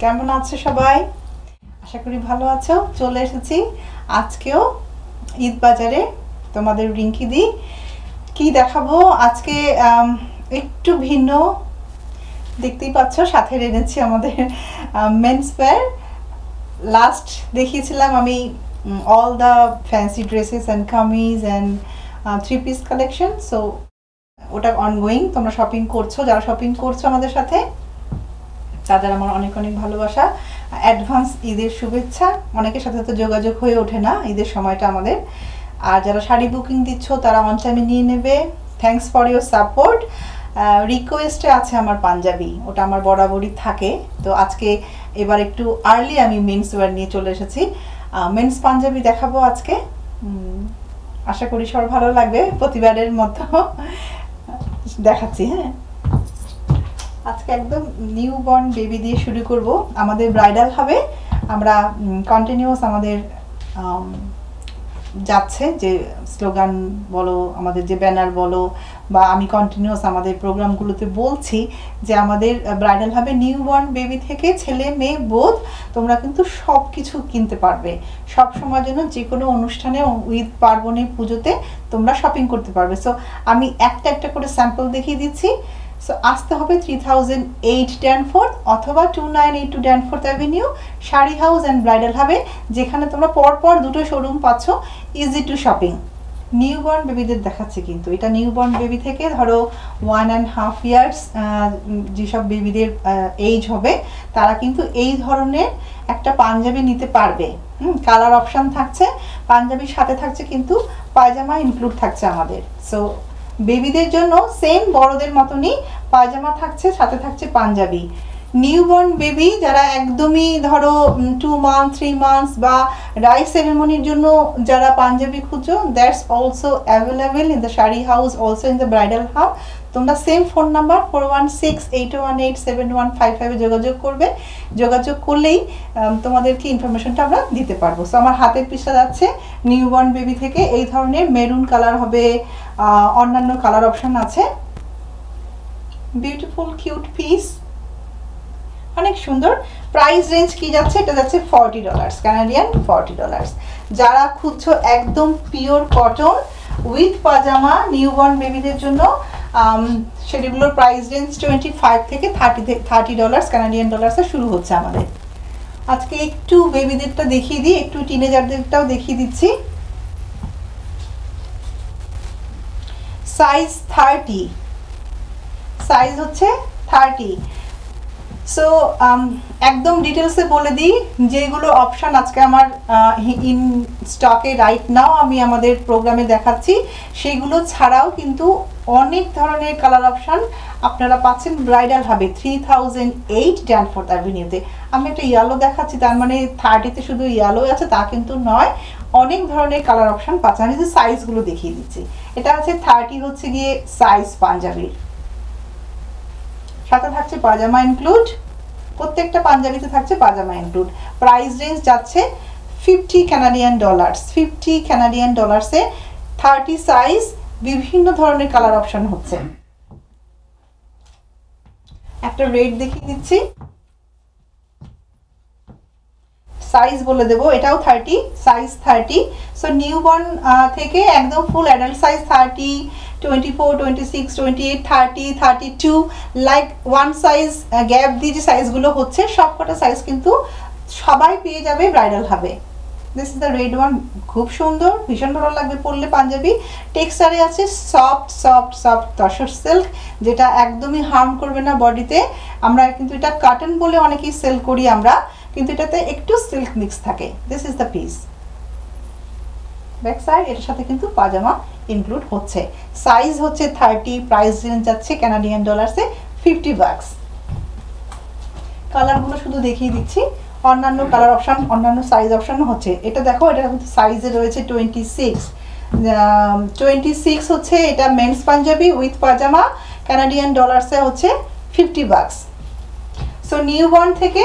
কেমন আছো সবাই? আশা করি ভালো আছো। চলে এসেছি আজকেও ঈদ বাজারে তোমাদের রিঙ্কি দি। কি দেখাবো আজকে? একটু ভিন্ন, দেখতেই পাচ্ছ সাথে এনেছি আমাদের মেন্স ওয়্যার। লাস্ট দেখিয়েছিলাম আমি all the fancy dresses and kameez and three piece collection. So ওটা অনগোয়িং, তোমরা শপিং করছো, যারা শপিং করছো আমাদের সাথে তাদের আমার অনেক অনেক ভালোবাসা, অ্যাডভান্স ঈদের শুভেচ্ছা। অনেকের সাথে তো যোগাযোগ হয়ে ওঠে না ঈদের সময়টা আমাদের। আর যারা শাড়ি বুকিং দিচ্ছ তারা অন টাইমে নিয়ে নেবে। Thanks for your support. রিকোয়েস্টে আছে আমার পাঞ্জাবি, ওটা আমার বরাবরই থাকে। তো আজকে এবার একটু আর্লি আমি মেন্স ওয়্যার নিয়ে চলে এসেছি। মেন্স পাঞ্জাবি দেখাবো আজকে। আশা করি সবার ভালো লাগবে, প্রতিবারের মতো দেখাচ্ছি। হ্যাঁ, আজকে একদম নিউ বর্ন বেবি দিয়ে শুরু করব। আমাদের ব্রাইডাল হবে, আমরা কন্টিনিউয়াস আমাদের যাচ্ছে যে স্লোগান বলো, আমাদের যে ব্যানার বলো, বা আমি কন্টিনিউয়াস আমাদের প্রোগ্রামগুলোতে বলছি যে আমাদের ব্রাইডাল হবে নিউ বর্ন বেবি থেকে ছেলে মেয়ে বোধ। তোমরা কিন্তু সব কিছু কিনতে পারবে সব সময়ের জন্য, যে কোনো অনুষ্ঠানে, ঈদ পার্বণে, পুজোতে তোমরা শপিং করতে পারবে। সো আমি একটা একটা করে স্যাম্পল দেখিয়ে দিচ্ছি। সো আসতে হবে 3008 ড্যানফোর্থ অথবা 2982 Danforth avenue, sari house and bridal হবে, যেখানে তোমরা পরপর দুটো শোরুম পাচ্ছ, ইজি টু শপিং। নিউবর্ন বেবিদের দেখাচ্ছে, কিন্তু এটা নিউবর্ন বেবি থেকে ধরো 1.5 ইয়ার্স যেসব বেবিদের এজ হবে তারা কিন্তু এই ধরনের একটা পাঞ্জাবি নিতে পারবে। কালার অপশান থাকছে, পাঞ্জাবির সাথে থাকছে কিন্তু পায়জামা ইনক্লুড থাকছে আমাদের। সো বেবিদের জন্য সেম বড়দের মতনই পায়জামা থাকছে, সাথে থাকছে পাঞ্জাবি। নিউবর্ন বেবি যারা একদমই ধরো 2 মান্থ 3 মান্থস বা রাইস সেরেমনির জন্য যারা পাঞ্জাবি খুঁজো, that's also available in the sari house, also in the bridal house. তোমরা সেম ফোন নাম্বার 4168187155 যোগাযোগ করবে। যোগাযোগ করলেই তোমাদেরকে ইনফরমেশনটা আমরা দিতে পারবো। সো আমার হাতের পিছনে যাচ্ছে নিউবর্ন বেবি থেকে এই ধরনের মেরুন কালার হবে, অন্যান্য কালার অপশন আছে। বিউটিফুল কিউট পিস, অনেক সুন্দর। প্রাইস রেঞ্জ কি যাচ্ছে? এটা যাচ্ছে $40, কানাডিয়ান $40। যারা খুঁজছো একদম pure cotton with pyjama newborn বেবিদের জন্য, সেগুলোর প্রাইস রেঞ্জ 25 থেকে $30 কানাডিয়ান ডলার্সে শুরু হচ্ছে আমাদের। আজকে একটু বেবিদেরটা দেখিয়ে দিই, একটু টিনেজারদেরটাও দেখিয়ে দিচ্ছি। সাইজ 30, সাইজ হচ্ছে 30। সো একদম ডিটেলসে বলে দিই যেগুলো অপশান আজকে আমার ইন স্টকে রাইট নাও আমি আমাদের প্রোগ্রামে দেখাচ্ছি, সেগুলো ছাড়াও কিন্তু অনেক ধরনের কালার অপশান আপনারা পাচ্ছেন। ব্রাইডাল হবে 3008 ড্যানফোর্থ অ্যাভিনিউতে। আমি একটা ইয়েলো দেখাচ্ছি, তার মানে 30তে শুধু ইয়েলো আছে তা কিন্তু নয়, অনেক ধরনের কালার অপশান পাচ্ছেন। আমি যে সাইজগুলো দেখিয়ে দিচ্ছি, এটা আছে 30 হচ্ছে গিয়ে সাইজ পাঞ্জাবির, সাথে থাকছে পাজামা ইনক্লুড, প্রত্যেকটা পাঞ্জাবিতে থাকছে পাজামা ইনক্লুড। প্রাইস রেঞ্জ যাচ্ছে $50 কানাডিয়ান, 50 কানাডিয়ান ডলার্সে 30 সাইজ, বিভিন্ন ধরনের কালার অপশন হচ্ছে। একটা রেড দেখিয়ে দিচ্ছি, সাইজ বলে দেবো, এটাও 30, সাইজ 30। সো নিউবর্ন থেকে একদম full adult size 30, 24, 26, 28, 30, 32, like one size gap দিয়ে যে সাইজগুলো হচ্ছে সবকটা সাইজ কিন্তু সবাই পেয়ে যাবে ব্রাইডাল হবে। This is the red one, খুব সুন্দর, ভীষণ ভালো লাগবে পরলে পাঞ্জাবি। টেক্সচারে আছে soft soft soft tussar silk, যেটা একদমই হার্ম করবে না বডিতে। আমরা কিন্তু এটা কাটন বলে অনেকেই সেল করি আমরা, কিন্তু এটাতে একটু সিল্ক মিক্স থাকে। This is the piece, back side, এটার সাথে কিন্তু পাজামা ইনক্লুড হচ্ছে। সাইজ হচ্ছে 30, প্রাইস রেঞ্জ যাচ্ছে কানাডিয়ান ডলার্সে $50। কালারগুলো শুধু দেখিয়ে দিচ্ছি, অন্যান্য কালার অপশান, অন্যান্য সাইজ অপশান হচ্ছে। এটা দেখো, এটা কিন্তু সাইজে রয়েছে 26 হচ্ছে, এটা men's Punjabi with pyjama, Canadian ডলার্সে হচ্ছে $50। সো নিউবর্ন থেকে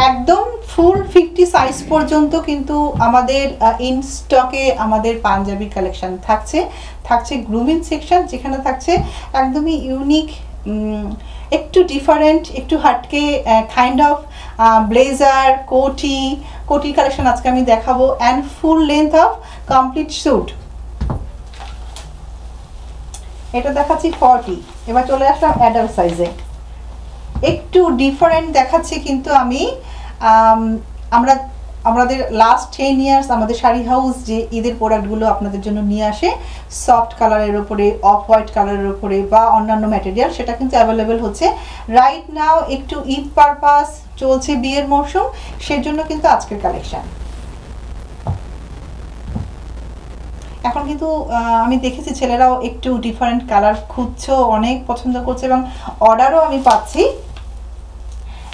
একদম ফুল 50 সাইজ পর্যন্ত কিন্তু আমাদের ইন স্টকে আমাদের পাঞ্জাবি কালেকশন থাকছে গ্রুমিং সেকশন, যেখানে থাকছে একদমই ইউনিক, একটু ডিফারেন্ট, একটু হাটকে কাইন্ড অফ ব্লেজার, কোটি কালেকশন আজকে আমি দেখাবো, and full length of complete sweet. এটা দেখাচ্ছি 40। এবার চলে আসলাম অ্যাডাল্ট সাইজে, একটু ডিফারেন্ট দেখাচ্ছি কিন্তু আমি। আমাদের লাস্ট 10 ইয়ার্স আমাদের শাড়ি হাউস যে ঈদের প্রোডাক্টগুলো আপনাদের জন্য নিয়ে আসে সফট কালারের ওপরে, অফ হোয়াইট কালারের ওপরে বা অন্যান্য ম্যাটেরিয়াল, সেটা কিন্তু অ্যাভেলেবেল হচ্ছে রাইট নাও। একটু ঈদ পারপাস চলছে, বিয়ের মরশুম, সেজন্য কিন্তু আজকের কালেকশন। এখন কিন্তু আমি দেখেছি ছেলেরাও একটু ডিফারেন্ট কালার খুঁজছো, অনেক পছন্দ করছে এবং অর্ডারও আমি পাচ্ছি।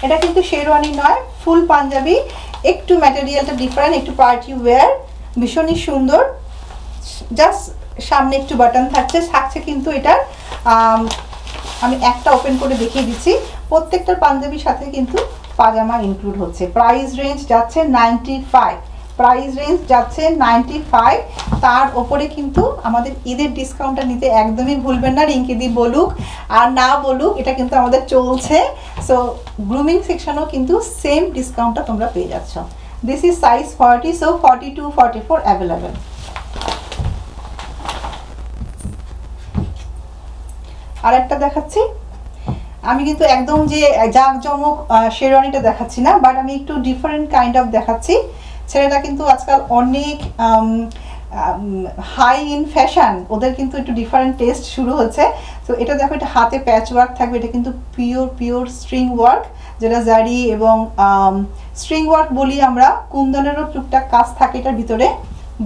এটা কিন্তু শেরওয়ানি নয়, ফুল পাঞ্জাবি, একটু ম্যাটেরিয়ালটা ডিফারেন্ট, একটু পার্টি ওয়্যার, ভীষণই সুন্দর। জাস্ট সামনে একটু বাটন থাকছে কিন্তু এটার আমি একটা ওপেন করে দেখিয়ে দিচ্ছি। প্রত্যেকটার পাঞ্জাবির সাথে কিন্তু পাজামা ইনক্লুড হচ্ছে। প্রাইস রেঞ্জ যাচ্ছে 95, প্রাইস রেঞ্জ যাচ্ছে 95। তার ওপরে কিন্তু আমাদের ঈদের ডিসকাউন্টটা নিতে একদমই ভুলবেন না, রিঙ্কিদি বলুক আর না বলুক, এটা কিন্তু আমাদের চলছে। সো গ্রুমিং সেকশনও কিন্তু সেম ডিসকাউন্টটা তোমরা পেয়ে যাচ্ছ। This is size 40, so 42, 44 available. আর একটা দেখাচ্ছি, আমি কিন্তু একদম যে জাঁকজমক শেরওয়ানিটা দেখাচ্ছি না, বাট আমি একটু ডিফারেন্ট কাইন্ড অফ দেখাচ্ছি। ছেলেরা কিন্তু আজকাল অনেক হাই ইন ফ্যাশন, ওদের কিন্তু একটু ডিফারেন্ট টেস্ট শুরু হচ্ছে। তো এটা দেখো, এটা হাতে প্যাচ ওয়ার্ক থাকবে, এটা কিন্তু পিওর স্ট্রিং ওয়ার্ক, যেটা জারি এবং স্ট্রিং ওয়ার্ক বলি আমরা। কুন্দনেরও টুকটাক কাজ থাকে এটার ভিতরে।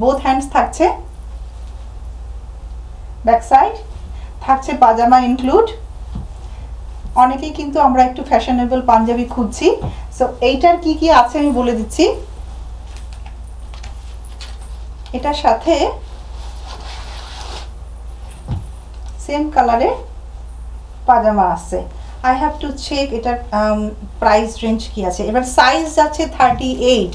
বোথ হ্যান্ডস থাকছে, ব্যাক সাইড থাকছে পাজামা ইনক্লুড। অনেকেই কিন্তু আমরা একটু ফ্যাশনেবল পাঞ্জাবি খুঁজছি। সো এইটার কি কি আছে আমি বলে দিচ্ছি। এটার সাথে সেম কালারের পাজামা আছে। আই হ্যাভ টু চেক এটার প্রাইস রেঞ্জ কি আছে। এবার সাইজ যাচ্ছে 38,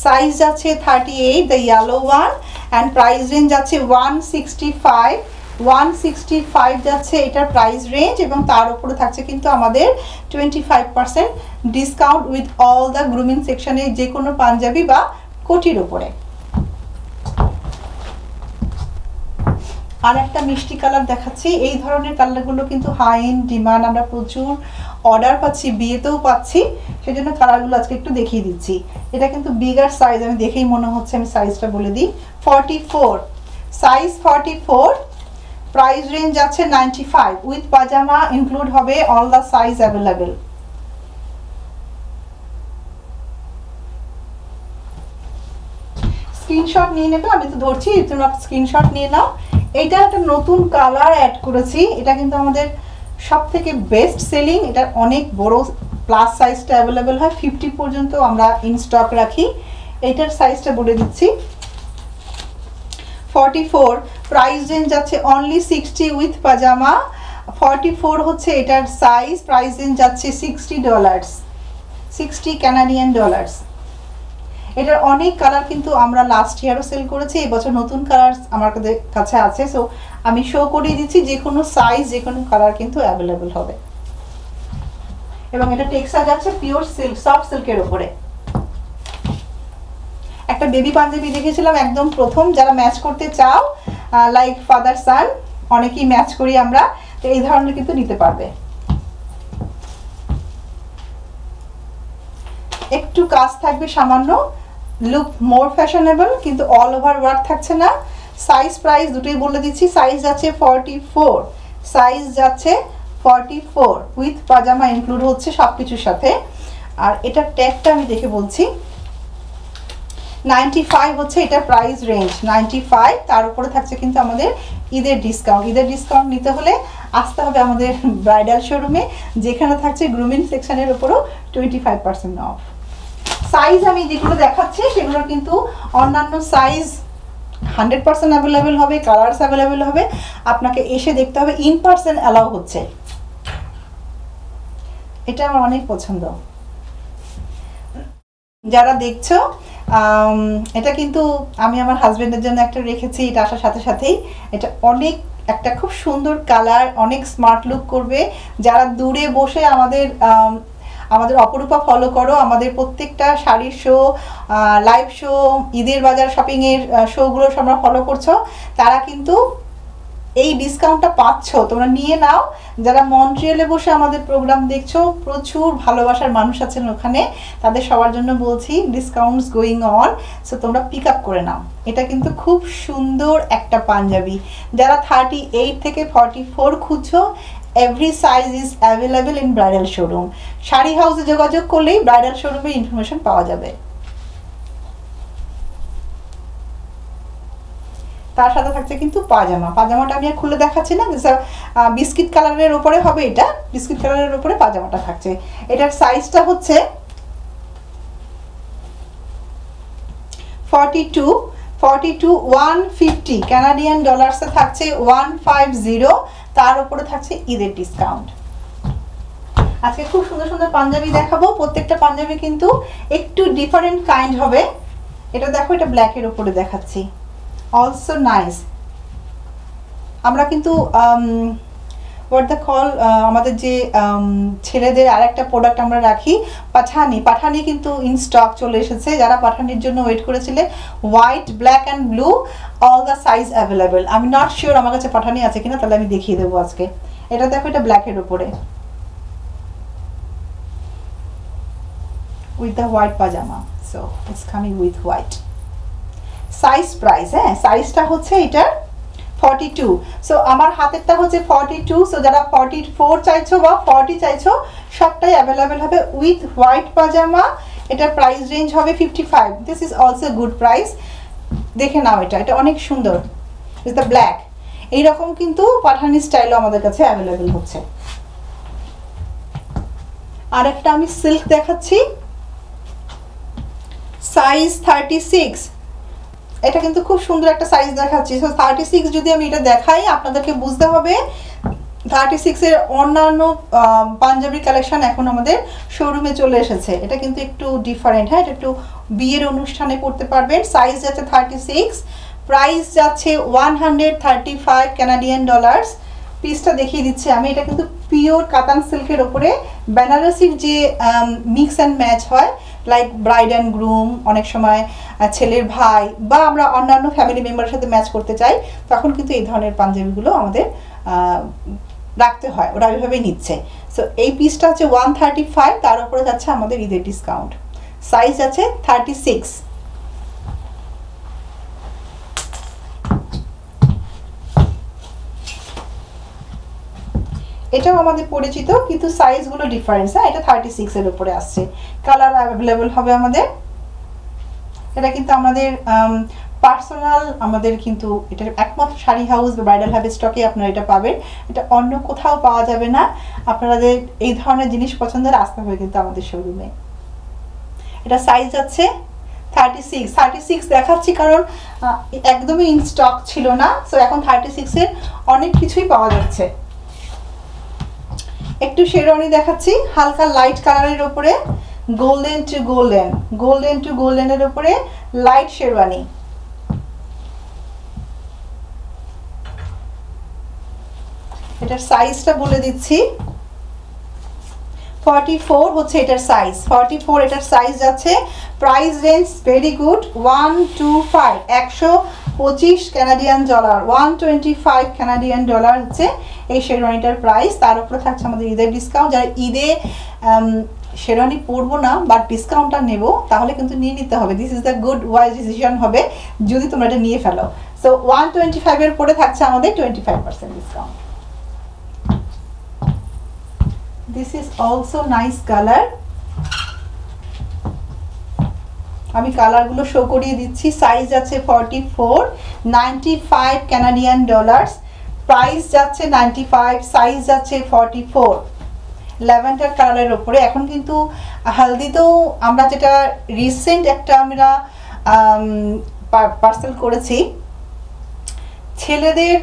সাইজ যাচ্ছে 38, the yellow one, and price range যাচ্ছে 165 যাচ্ছে এটার প্রাইস রেঞ্জ, এবং তার উপরে থাকছে কিন্তু আমাদের 25% discount with all the grooming সেকশনে যে কোনো পাঞ্জাবি বা কোটির উপরে। আর একটা মিষ্টি কালার দেখাচ্ছি। এই ধরনের কালারগুলো কিন্তু হাই এন্ড ডিমান্ড, আমরা প্রচুর অর্ডার পাচ্ছি, বিয়েতেও পাচ্ছি, সেজন্য কালারগুলো আজকে একটু দেখিয়ে দিচ্ছি। এটা কিন্তু বিগার সাইজ, আমি দেখেই মনে হচ্ছে, আমি সাইজটা বলে দিই, 44, সাইজ 44। প্রাইস রেঞ্জ আছে 95, উইথ পাজামা ইনক্লুড হবে, all the size available. Screenshot নিয়ে নেবে, আমি তো ধরছি, তোমরা স্ক্রিনশট নিয়ে নাও। এটা একটা নতুন কালার অ্যাড করেছি, এটা কিন্তু আমাদের সব থেকে বেস্ট সেলিং। এটার অনেক বড় প্লাস সাইজটা অ্যাভেলেবেল হয়, 50 পর্যন্ত আমরা ইন স্টক রাখি। এটার সাইজটা বলে দিচ্ছি, 44, প্রাইস রেঞ্জ যাচ্ছে অনলি 60 উইথ পাজামা। 44 হচ্ছে এটার সাইজ, প্রাইস রেঞ্জ যাচ্ছে $60, 60 কানাডিয়ান ডলার্স। এটার অনেক কালার কিন্তু আমরা লাস্ট ইয়ারও সেল করেছি, এবছর নতুন কালার আমার কাছে আছে। সো আমি শো করিয়ে দিচ্ছি, যে কোনো সাইজ, যে কোনো কালার কিন্তু অ্যাভেলেবেল হবে। এবং এটা টেক্সচার যাচ্ছে পিওর সিল্ক, সফট সিল্কের উপরে। একটা বেবি পাঞ্জাবি দেখেছিলাম একদম প্রথম, যারা ম্যাচ করতে চাও লাইক ফাদার সান, অনেকেই ম্যাচ করি আমরা, তো এই ধরনের কিন্তু নিতে পারবে। একটু কাজ থাকবে সামান্য, লুক মোর ফ্যাশনেবল, কিন্তু অল ওভার ওয়ার্ক থাকছে না। সাইজ প্রাইস দুটোই বলে দিচ্ছি, সাইজ যাচ্ছে 44, সাইজ যাচ্ছে 44 উইথ পাজামা ইনক্লুড হচ্ছে সব কিছুর সাথে। আর এটার ট্যাগটা আমি দেখে বলছি, 95 হচ্ছে এটা প্রাইস রেঞ্জ, 95। তার উপরে থাকছে কিন্তু আমাদের ঈদের ডিসকাউন্ট। ঈদের ডিসকাউন্ট নিতে হলে আসতে হবে আমাদের ব্রাইডাল শোরুমে, যেখানে থাকছে গ্রুমিং সেকশনের উপরও 25% অফ। সাইজ আমি যেগুলো দেখাচ্ছি সেগুলো কিন্তু অন্যান্য সাইজ 100% অ্যাভেলেবেল হবে, কালার্স অ্যাভেলেবেল হবে, আপনাকে এসে দেখতে হবে। ইন পার্সন অ্যালাউ হচ্ছে, এটা আমার অনেক পছন্দ। যারা দেখছো, এটা কিন্তু আমি আমার হাজবেন্ডের জন্য একটা রেখেছি, এটা আসার সাথে সাথেই। এটা অনেক একটা খুব সুন্দর কালার, অনেক স্মার্ট লুক করবে। যারা দূরে বসে আমাদের আমাদের অপরূপা ফলো করো, আমাদের প্রত্যেকটা শাড়ির শো, লাইভ শো, ঈদের বাজার শপিংয়ের শোগুলো তোমরা ফলো করছো, তারা কিন্তু এই ডিসকাউন্টটা পাচ্ছ, তোমরা নিয়ে নাও। যারা মন্ট্রিয়ালে বসে আমাদের প্রোগ্রাম দেখছো, প্রচুর ভালোবাসার মানুষ আছেন ওখানে, তাদের সবার জন্য বলছি ডিসকাউন্টস গোয়িং অন, সো তোমরা পিক আপ করে নাও। এটা কিন্তু খুব সুন্দর একটা পাঞ্জাবি। যারা 38 থেকে 44 খুঁজছো, every size is available in bridal showroom. Sari হাউসে যোগাযোগ করলেই ব্রাইডাল শোরুমের ইনফরমেশন পাওয়া যাবে। তার সাথে থাকছে কিন্তু পাজামা। পাজামাটা আমি আর খুলে দেখাচ্ছি না, বিস্কিট কালারের উপরে হবে, এটা বিস্কিট কালারের উপরে পাজামাটা থাকছে। এটার সাইজটা হচ্ছে 42 150 কানাডিয়ান ডলার্সে থাকছে 150, তার উপরে থাকছে ঈদের ডিসকাউন্ট। আজকে খুব সুন্দর সুন্দর পাঞ্জাবি দেখাবো, প্রত্যেকটা পাঞ্জাবি কিন্তু একটু ডিফারেন্ট কাইন্ড হবে। এটা দেখো, এটা ব্ল্যাকের উপরে দেখাচ্ছি, অলসো নাইস। আমরা কিন্তু হোয়াট দ্য কল, আমাদের যে ছেলেদের আর একটা প্রোডাক্ট আমরা রাখি পাঠানি কিন্তু ইন স্টক চলে এসেছে। যারা পাঠানির জন্য ওয়েট করেছিলে, white, black and blue, all the size available. আমি নট শিওর আমার কাছে পাঠানি আছে কিনা, তাহলে আমি দেখিয়ে দেবো আজকে। এটা দেখো, এটা ব্ল্যাকের উপরে with the white pyjama, so it's coming with white. Size price, হ্যাঁ সাইজটা হচ্ছে এটার 42, সো আমার হাতেরটা হচ্ছে 42, সো যারা 44 চাইছো বা 40 চাইছো, সবটাই অ্যাভেলেবেল হবে উইথ হোয়াইট পাজামা। এটার প্রাইস রেঞ্জ হবে 55। This is also good price. দেখে নাও, এটা অনেক সুন্দর, ইজ দ্য ব্ল্যাক। এইরকম কিন্তু পাঠানি স্টাইলও আমাদের কাছে অ্যাভেলেবেল হচ্ছে। আর একটা আমি সিল্ক দেখাচ্ছি, সাইজ 36। এটা কিন্তু খুব সুন্দর একটা সাইজ দেখাচ্ছি। সো 36 যদি আমি এটা দেখাই, আপনাদেরকে বুঝতে হবে 36 এর অন্যান্য পাঞ্জাবি কালেকশন এখন আমাদের শোরুমে চলে এসেছে। এটা কিন্তু একটু ডিফারেন্ট, হ্যাঁ, এটা একটু বিয়ের অনুষ্ঠানে পড়তে পারবেন। সাইজ যাচ্ছে 36, প্রাইস যাচ্ছে 135 কানাডিয়ান ডলার্স। পিসটা দেখিয়ে দিচ্ছি আমি। এটা কিন্তু পিওর কাতান সিল্কের ওপরে বেনারসির যে মিক্স অ্যান্ড ম্যাচ হয়, লাইক ব্রাইড অ্যান্ড গ্রুম, অনেক সময় ছেলের ভাই বা আমরা অন্যান্য ফ্যামিলি মেম্বারের সাথে ম্যাচ করতে চাই, তখন কিন্তু এই ধরনের পাঞ্জাবিগুলো আমাদের রাখতে হয়, ওরা ওইভাবেই নিচ্ছে। সো এই পিসটা হচ্ছে 135, তার উপরে যাচ্ছে আমাদের ঈদের ডিসকাউন্ট। সাইজ আছে 36। এটাও আমাদের পরিচিত, কিন্তু সাইজগুলো ডিফারেন্স, হ্যাঁ। এটা 36 এর উপরে আসছে, কালার অ্যাভেলেবল হবে আমাদের। এটা কিন্তু আমাদের পার্সোনাল, আমাদের কিন্তু এটা একমাত্র শাড়ি হাউস বা ব্রাইডাল হাবের স্টকে আপনারা এটা পাবেন। এটা অন্য কোথাও পাওয়া যাবে না। আপনাদের এই ধরনের জিনিস পছন্দের আসতে হবে কিন্তু আমাদের শোরুমে। এটা সাইজ আছে 36 দেখাচ্ছি কারণ একদমই ইন স্টক ছিল না। সো এখন 36 এর অনেক কিছুই পাওয়া যাচ্ছে। একটু শেরওয়ানি দেখাচ্ছি, হালকা লাইট কালারের উপরে গোল্ডেন টু গোল্ডেনের উপরে লাইট শেরওয়ানি। এটার সাইজটা বলে দিচ্ছি, 44 হচ্ছে এটার সাইজ। 44 এটার সাইজ যাচ্ছে। Price range very good, 125 Canadian dollar, 125 Canadian dollar হচ্ছে এই শেরওয়ানিটার প্রাইস। তার উপরে থাকছে আমাদের ঈদের ডিসকাউন্ট। যারা ঈদে শেরওয়ানি পরবো না বাট ডিসকাউন্টটা নেব, তাহলে কিন্তু নিয়ে নিতে হবে। This is the good wise decision হবে যদি তোমরা এটা নিয়ে ফেলো। সো 125 এর পরে থাকছে আমাদের 25% discount. This is also nice color. আমি কালারগুলো শো করিয়ে দিচ্ছি। সাইজ আছে 44, 95 কানাডিয়ান ডলার্স। প্রাইস যাচ্ছে 95, সাইজ যাচ্ছে 44। ল্যাভেন্ডার কালারের উপরে। এখন কিন্তু হালদিতেও আমরা যেটা রিসেন্ট একটা আমরা পার্সেল করেছি, ছেলেদের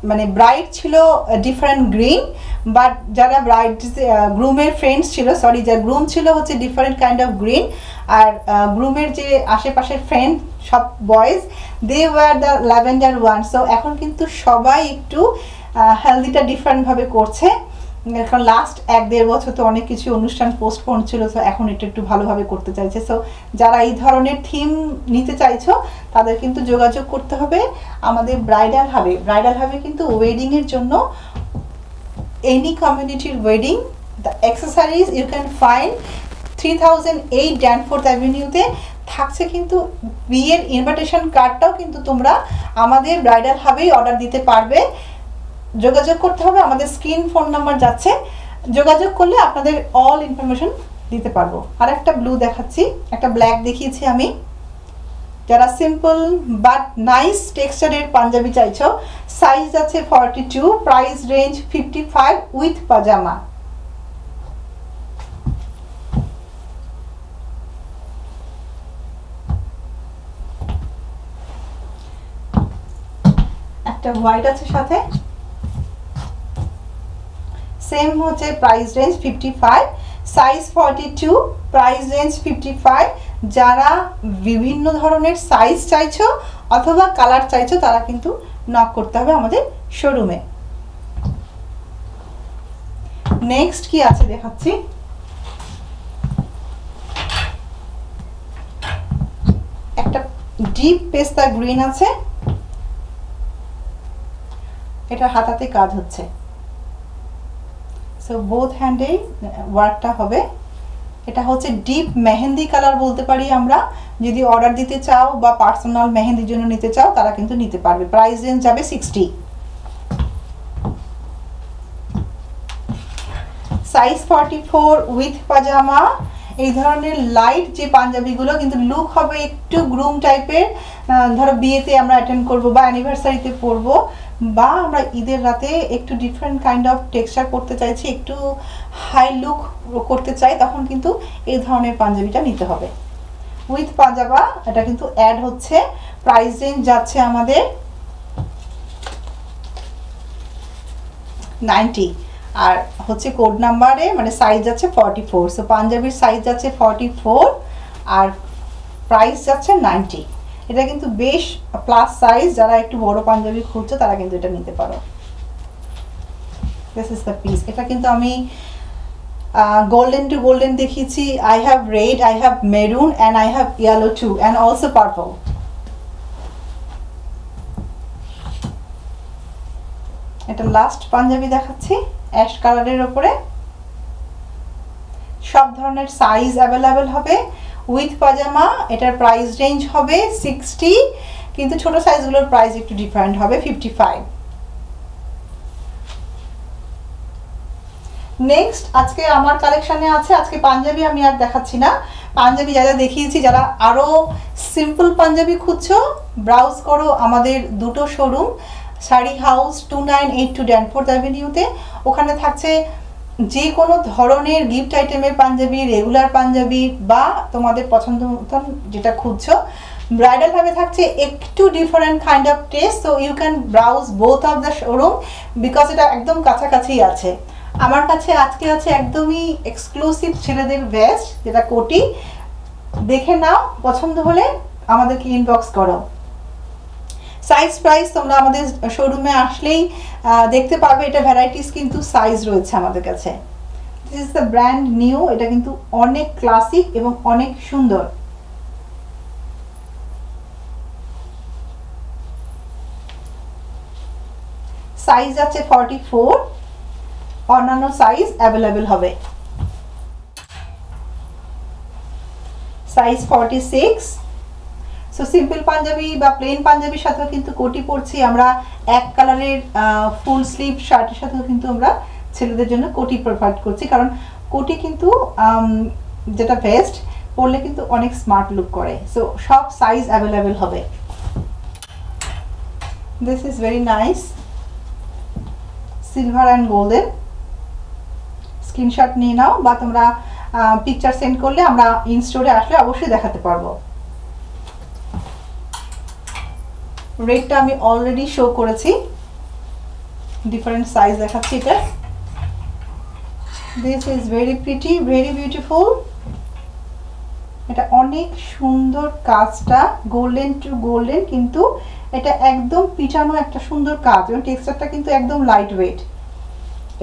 মানে ব্রাইড ছিল ডিফারেন্ট গ্রিন, বাট যারা ব্রাইড গ্রুমের ফ্রেন্ডস ছিল, সরি যারা গ্রুম ছিল হচ্ছে ডিফারেন্ট কাইন্ড অফ গ্রিন, আর গ্রুমের যে আশেপাশের ফ্রেন্ড সব boys they were the lavender one. So এখন কিন্তু সবাই একটু হেলদিটা ডিফারেন্টভাবে করছে। কারণ লাস্ট 1-1.5 বছর তো অনেক কিছু অনুষ্ঠান পোস্টপোন ছিল, তো এখন এটা একটু ভালোভাবে করতে চাইছে। সো যারা এই ধরনের থিম নিতে চাইছো তাদের কিন্তু যোগাযোগ করতে হবে আমাদের ব্রাইডাল হাবে। ব্রাইডাল হাবে কিন্তু ওয়েডিংয়ের জন্য এনি কমিউনিটির wedding, the accessories you can find 3008 Danforth অ্যাভিনিউতে। থাকছে কিন্তু বিয়ের ইনভিটেশন কার্ডটাও কিন্তু তোমরা আমাদের ব্রাইডাল হাবেই অর্ডার দিতে পারবে। যোগাযোগ করতে হবে, আমাদের স্ক্রিন ফোন নাম্বার যাচ্ছে, যোগাযোগ করলে আপনাদের অল ইনফরমেশন দিতে পারবো। আর একটা ব্লু দেখাচ্ছি, একটা ব্ল্যাক দেখিয়েছি আমি। যারা সিম্পল বাট নাইস টেক্সচারের পাঞ্জাবি চাইছো, সাইজ আছে 42, প্রাইস রেঞ্জ 55 উইথ পাজামা। একটা হোয়াইট আছে সাথে, সেম হচ্ছে, price range 55, size 42, price range 55। যারা বিভিন্ন ধরনের সাইজ চাইছো অথবা কালার চাইছো তারা কিন্তু নক করতে হবে আমাদের শোরুমে। নেক্সট কি আছে দেখাচ্ছি, একটা ডিপ পেস্তা গ্রিন আছে, এটা হাতাতে কাজ হচ্ছে। সো বোথ হ্যান্ডেই ওয়ার্কটা হবে। এটা হচ্ছে ডিপ মেহেন্দি কালার বলতে পারি আমরা। যদি অর্ডার দিতে চাও বা পার্সোনাল মেহেন্দির জন্য নিতে চাও তারা কিন্তু নিতে পারবে। প্রাইস রেঞ্জ যাবে 60, সাইজ 44 উইথ পাজামা। এই ধরনের লাইট যে পাঞ্জাবিগুলো কিন্তু লুক হবে একটু গ্রুম টাইপের, ধরো বিয়েতে আমরা অ্যাটেন্ড করব বা অ্যানিভার্সারিতে পরবো, বা আমরা ঈদের রাতে একটু ডিফারেন্ট কাইন্ড অফ টেক্সচার করতে চাইছি, একটু হাই লুক করতে চাই, তখন কিন্তু এই ধরনের পাঞ্জাবিটা নিতে হবে উইথ পাজামা। এটা কিন্তু অ্যাড হচ্ছে। প্রাইস রেঞ্জ যাচ্ছে আমাদের 90, আর হচ্ছে কোড নাম্বারে মানে সাইজ যাচ্ছে 44। সো পাঞ্জাবির সাইজ যাচ্ছে 44 আর প্রাইস যাচ্ছে 90। এটা কিন্তু বেশ প্লাস সাইজ, যারা একটু বড় পাঞ্জাবি খুঁজছো তারা কিন্তু এটা নিতে পারো। This is the piece. এটা কিন্তু আমি গোল্ডেন টু গোল্ডেন দেখিয়েছি। I have red, I have maroon and I have yellow too and also purple. এটা লাস্ট পাঞ্জাবি দেখাচ্ছি অ্যাশ কালারের ওপরে। সব ধরনের সাইজ অ্যাভেলেবেল হবে উইথ পাজামা। এটার প্রাইস রেঞ্জ হবে 60, কিন্তু ছোট সাইজগুলোর প্রাইস একটু ডিফারেন্ট হবে 55। নেক্সট আজকে আমার কালেকশানে আছে, আজকে পাঞ্জাবি আমি আর দেখাচ্ছি না। পাঞ্জাবি যারা দেখিয়েছি, যারা আরও সিম্পল পাঞ্জাবি খুঁজছো ব্রাউজ করো আমাদের দুটো শোরুম, শাড়ি হাউস 2982 ড্যানফোর্থ অ্যাভিনিউতে। ওখানে থাকছে যে কোনো ধরনের গিফট আইটেমের পাঞ্জাবি, রেগুলার পাঞ্জাবি বা তোমাদের পছন্দ মতন যেটা খুঁজছো। ব্রাইডাল ভাবে থাকছে একটু different kind of taste, so you can browse both of the showroom because এটা একদম কাছাকাছি আছে। আমার কাছে আজকে আছে একদমই এক্সক্লুসিভ ছেলেদের ভেস্ট, যেটা কোটি। দেখে নাও, পছন্দ হলে আমাদেরকে ইনবক্স করো। সাইজ প্রাইস তোমরা আমাদের শোরুমে আসলেই দেখতে পারবে। এটা ভ্যারাইটিস কিন্তু সাইজ রয়েছে আমাদের কাছে। This is the brand new. এটা কিন্তু অনেক ক্লাসিক এবং অনেক সুন্দর। সাইজ আছে 44, অন্যান্য সাইজ অ্যাভেলেবেল হবে। সাইজ 46। সো সিম্পল পাঞ্জাবি বা প্লেন পাঞ্জাবির সাথেও কিন্তু কোটি পরছি আমরা। এক কালারের ফুল স্লিভ শার্টের সাথেও কিন্তু আমরা ছেলেদের জন্য কোটি প্রোভাইড করছি, কারণ কোটি কিন্তু যেটা ভেস্ট পরলে কিন্তু অনেক স্মার্ট লুক করে। সো সব সাইজ অ্যাভেলেবেল হবে। This is very nice, silver and golden. Screenshot নিয়ে নাও বা তোমরা পিকচার সেন্ড করলে আমরা ইন স্টোরে আসলে অবশ্যই দেখাতে পারবো। রেডটা আমি অলরেডি শো করেছি, ডিফারেন্ট সাইজ দেখাচ্ছি। এটা this is very pretty, very beautiful. এটা অনেক সুন্দর কাজটা, গোল্ডেন টু গোল্ডেন, কিন্তু এটা একদম পিটানো একটা সুন্দর কাজ এবং টেক্সচারটা কিন্তু একদম লাইট ওয়েট।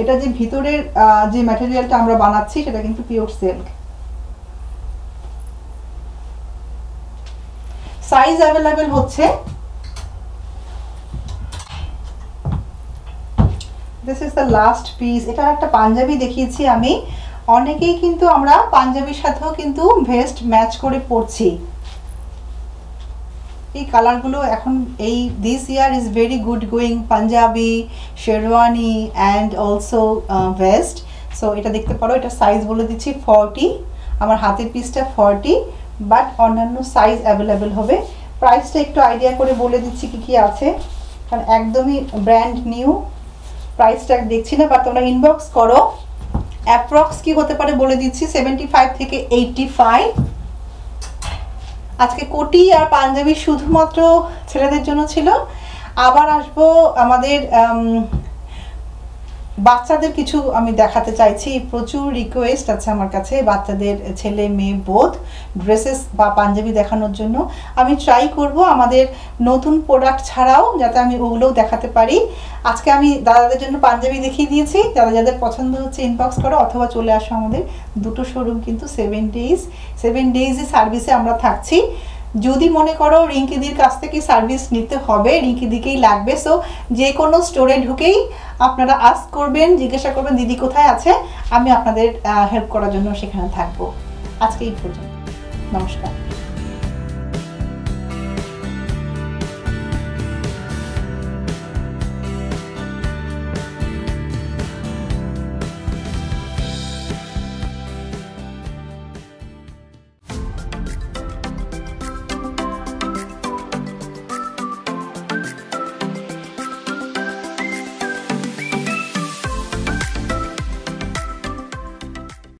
এটা যে ভিতরের যে ম্যাটেরিয়ালটা আমরা বানাচ্ছি সেটা কিন্তু পিওর সিল্ক। সাইজ অ্যাভেলেবেল হচ্ছে, this is the last piece. এটা একটা পাঞ্জাবি দেখিয়েছি আমি, অনেকেই কিন্তু আমরা পাঞ্জাবির সাথেও কিন্তু ভেস্ট ম্যাচ করে পরছি। এই কালারগুলো এখন এই this year is very good going, panjabi, sherwani and also vest. So এটা দেখতে পারো, এটা সাইজ বলে দিচ্ছি 40, আমার হাতের পিসটা 40, বাট অন্যান্য সাইজ অ্যাভেলেবেল হবে। প্রাইসটা একটু আইডিয়া করে বলে দিচ্ছি কি কি আছে, কারণ একদমই ব্র্যান্ড নিউ, প্রাইসটা দেখছি না, বাট তোমরা ইনবক্স করো। অ্যাপ্রক্স কি হতে পারে বলে দিচ্ছি, 75 থেকে 85। আজকে কোটি আর পাঞ্জাবি শুধুমাত্র ছেলেদের জন্য ছিল। আবার আসবো আমাদের বাচ্চাদের কিছু আমি দেখাতে চাইছি, প্রচুর রিকোয়েস্ট আছে আমার কাছে বাচ্চাদের, ছেলে মেয়ে বোথ ড্রেসেস বা পাঞ্জাবি দেখানোর জন্য। আমি ট্রাই করব আমাদের নতুন প্রোডাক্ট ছাড়াও যাতে আমি ওগুলোও দেখাতে পারি। আজকে আমি দাদাদের জন্য পাঞ্জাবি দেখিয়ে দিয়েছি, যাদের যাদের পছন্দ হচ্ছে ইনবক্স করো, অথবা চলে আসো আমাদের দুটো শোরুম কিন্তু 7 ডেজই সার্ভিসে আমরা থাকছি। যদি মনে করো রিঙ্কিদির কাছ থেকে সার্ভিস নিতে হবে, রিঙ্কিদিকেই লাগবে, সো যে কোনো স্টোরে ঢুকেই আপনারা আস্ক করবেন, জিজ্ঞাসা করবেন দিদি কোথায় আছে, আমি আপনাদের হেল্প করার জন্য সেখানে থাকবো। আজকে এই পর্যন্ত, নমস্কার।